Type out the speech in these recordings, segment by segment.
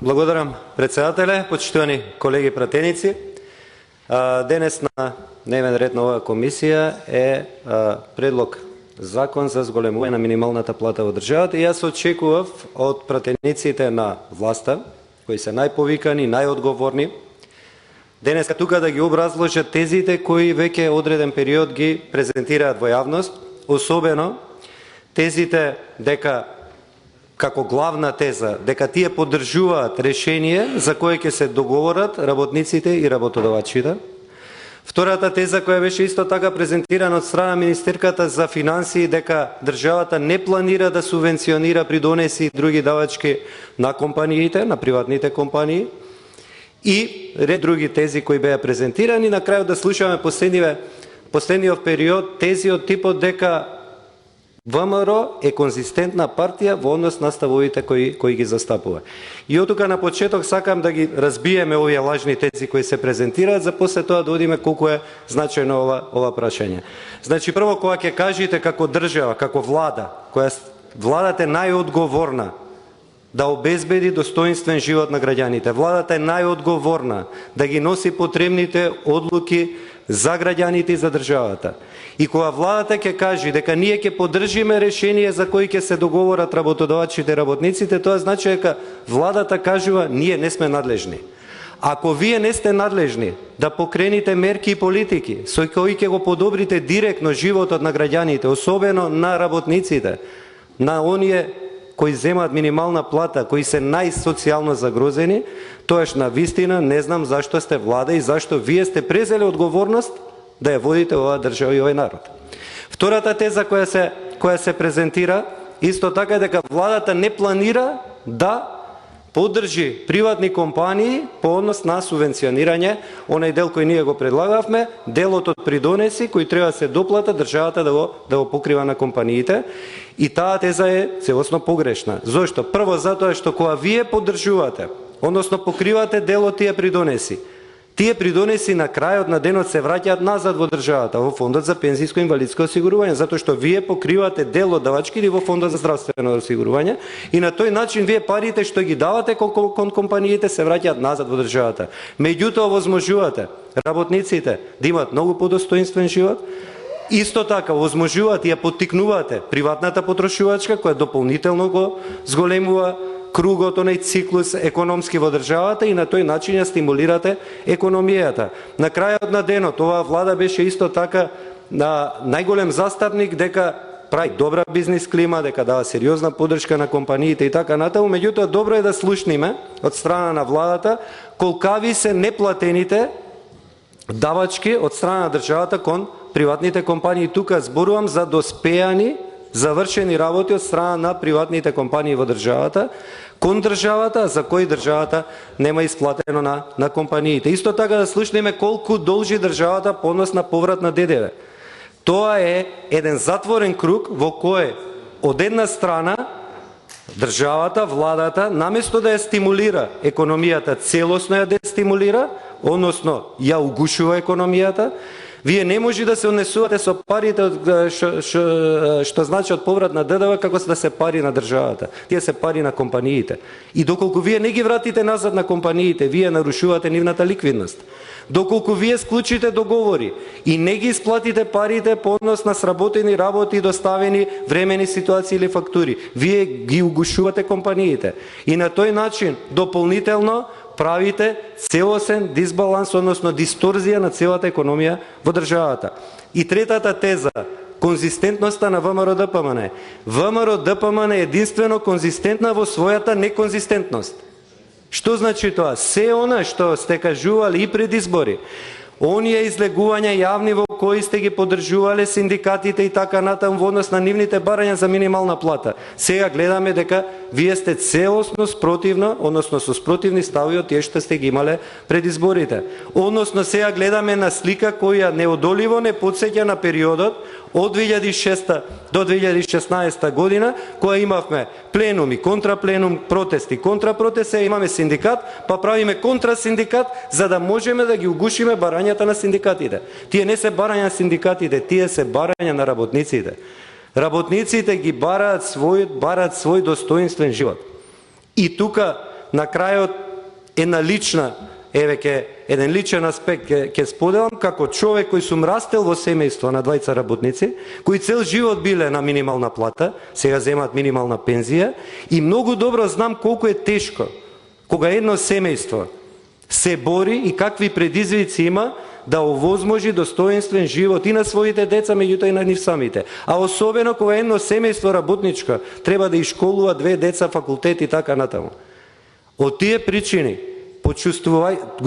Благодарам, председателе, почитувани колеги пратеници. Денес на дневен ред на оваа комисија е предлог закон за зголемување на минималната плата во државата. И јас очекував од пратениците на власта, кои се најповикани, најодговорни, денес тука да ги образложат тезите кои веќе одреден период ги презентираат во јавност, особено тезите дека како главна теза дека тие поддржуваат решение за кое ќе се договорат работниците и работодавачите. Втората теза која беше исто така презентирана од страна Министерката за финансии дека државата не планира да субвенционира придонеси и други давачки на компаниите, на приватните компании и ред други тези кои беа презентирани. На крајот да слушаме последниот период тези од типот дека ВМРО е конзистентна партија во однос на ставовите кои ги застапува. И од тука на почеток сакам да ги разбиеме овие лажни тези кои се презентираат, за после тоа да одиме колку е значајно ова прашање. Значи, прво кога ќе кажете како држава, како влада, владата е најодговорна да обезбеди достоинствен живот на граѓаните. Владата е најодговорна да ги носи потребните одлуки за граѓаните и за државата. И кога владата ќе каже дека ние ќе поддржиме решение за кои ќе се договорат работодавачите и работниците, тоа значи дека владата кажува ние не сме надлежни. Ако вие не сте надлежни да покрените мерки и политики со кои ќе го подобрите директно животот на граѓаните, особено на работниците, на оние кои земаат минимална плата, кои се најсоцијално загрозени, тоаш на вистина не знам зашто сте влада и зашто вие сте презели одговорност да ја водите оваа држава и овој народ. Втората теза која се презентира исто така е дека владата не планира да поддржи приватни компании по однос на субвенционирање, онај дел кој ние го предлагавме, делот од придонеси кои треба да се доплата државата да го покрива на компаниите. И таа теза е целосно погрешна. Зошто? Прво затоа што кога вие поддржувате, односно покривате дел од тие придонеси, тие придонеси на крајот на денот се враќаат назад во државата, во фондот за пензиско и инвалидско осигурување, затоа што вие покривате дел од давачките во фондот за здравствено осигурување и на тој начин вие парите што ги давате кон компаниите се враќаат назад во државата. Меѓутоа возможувате работниците да имаат многу подостоинствен живот. Исто така возможувате и ја поттикнувате приватната потрошувачка која дополнително го зголемува кругот, онај циклус економски во државата и на тој начин ја стимулирате економијата. На крајот на денот оваа влада беше исто така најголем застапник дека прави добра бизнис клима, дека дава сериозна поддршка на компаниите и така натаму, меѓутоа добро е да слушнеме од страна на владата колкави се неплатените давачки од страна на државата кон приватните компании. Тука зборувам за доспеани, завршени работи од страна на приватните компании во државата, кон државата, за кои државата нема исплатено на компаниите. Исто така да слушнеме колку должи државата по однос на поврат на ДДВ. Тоа е еден затворен круг во кој од една страна државата, владата, наместо да ја стимулира економијата, целосно ја дестимулира, односно ја угушува економијата. Вие не може да се однесувате со парите што значи од поврат на ДДВ како да се пари на државата. Тие се пари на компаниите. И доколку вие не ги вратите назад на компаниите, вие нарушувате нивната ликвидност. Доколку вие склучите договори и не ги исплатите парите по однос на сработени работи и доставени времени ситуации или фактури, вие ги угушувате компаниите. И на тој начин дополнително правите целосен дисбаланс, односно дисторзија на целата економија во државата. И третата теза, конзистентноста на ВМРО-ДПМН. ВМРО-ДПМН е единствено конзистентна во својата неконзистентност. Што значи тоа? Се она што сте кажували и пред избори, оние излегувања јавни во кои сте ги поддржувале синдикатите и така натаму во однос на нивните барања за минимална плата. Сега гледаме дека вие сте целосно спротивно, односно со спротивни стави од тие што сте ги имале пред изборите. Односно сега гледаме на слика која неодоливо не потсеќа на периодот од 2006 до 2016 година, која имавме пленуми, контрапленум, протести, контрапротести, имаме синдикат, па правиме контрасиндикат за да можеме да ги угушиме барањата на синдикатите. Тие не се барања на синдикатите, тие се барања на работниците. Работниците ги бараат свој достоинствен живот. И тука на крајот еден личен аспект ќе споделам, како човек кој сум растел во семејство на двајца работници, кои цел живот биле на минимална плата, сега земаат минимална пензија, и многу добро знам колку е тешко кога едно семејство се бори и какви предизвици има да овозможи достоинствен живот и на своите деца, меѓутоа и на нив самите. А особено кога едно семејство работничко треба да ишколува 2 деца, факултет и така натаму. Од тие причини, го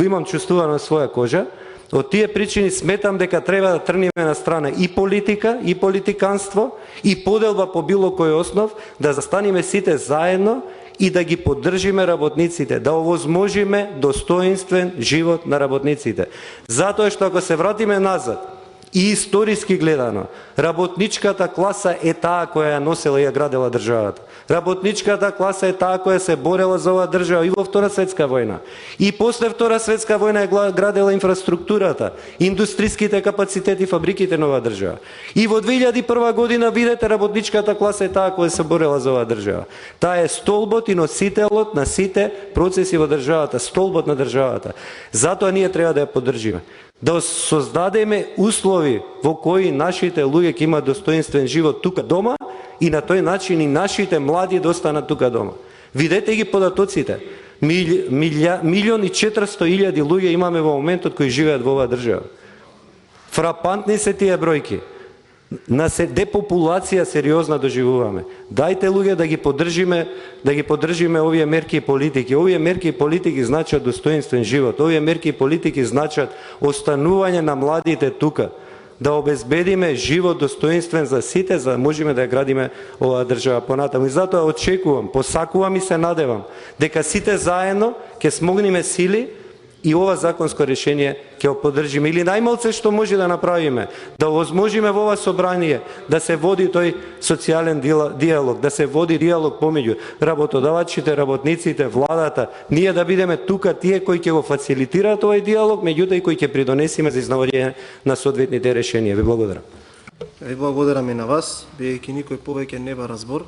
имам чувствува на своја кожа, од тие причини сметам дека треба да тргнеме на страна и политика, и политиканство, и поделба по било кој основ, да застанеме сите заедно и да ги поддржиме работниците, да овозможиме достоинствен живот на работниците. Затоа што ако се вратиме назад, и историски гледано, работничката класа е таа која ја носела и ја градела државата. Работничката класа е таа која се борела за оваа држава и во Втора светска војна. И после Втора светска војна ја градела инфраструктурата, индустриските капацитети, фабриките на оваа држава. И во 2001 година видете работничката класа е таа која се борела за оваа држава. Таа е столбот и носителот на сите процеси во државата, столбот на државата. Затоа ние треба да ја поддржиме. Да создадеме услови во кои нашите луѓе ќе имаат достоинствен живот тука дома и на тој начин и нашите млади да останат тука дома. Видете ги податоците. 1.400.000 луѓе имаме во моментот кои живеат во оваа држава. Фрапантни се тие бројки. На депопулација сериозна доживуваме. Дајте луѓе да ги поддржиме овие мерки и политики. Овие мерки и политики значат достоинствен живот. Овие мерки и политики значат останување на младите тука. Да обезбедиме живот достоинствен за сите, за да можеме да ја градиме оваа држава понатаму. И затоа очекувам, посакувам и се надевам дека сите заедно ќе смогнеме сили и ова законско решение ќе го поддржиме, или најмалце што може да направиме, да овозможиме во ова собрание да се води тој социјален диалог, да се води диалог помеѓу работодавачите, работниците, владата, ние да бидеме тука тие кои ќе го фацилитираат овој диалог, меѓутоа и кои ќе придонесиме за изнаоѓање на соодветните решенија. Ви благодарам. Ви благодарам и на вас, бидејќи никој повеќе нема разбор.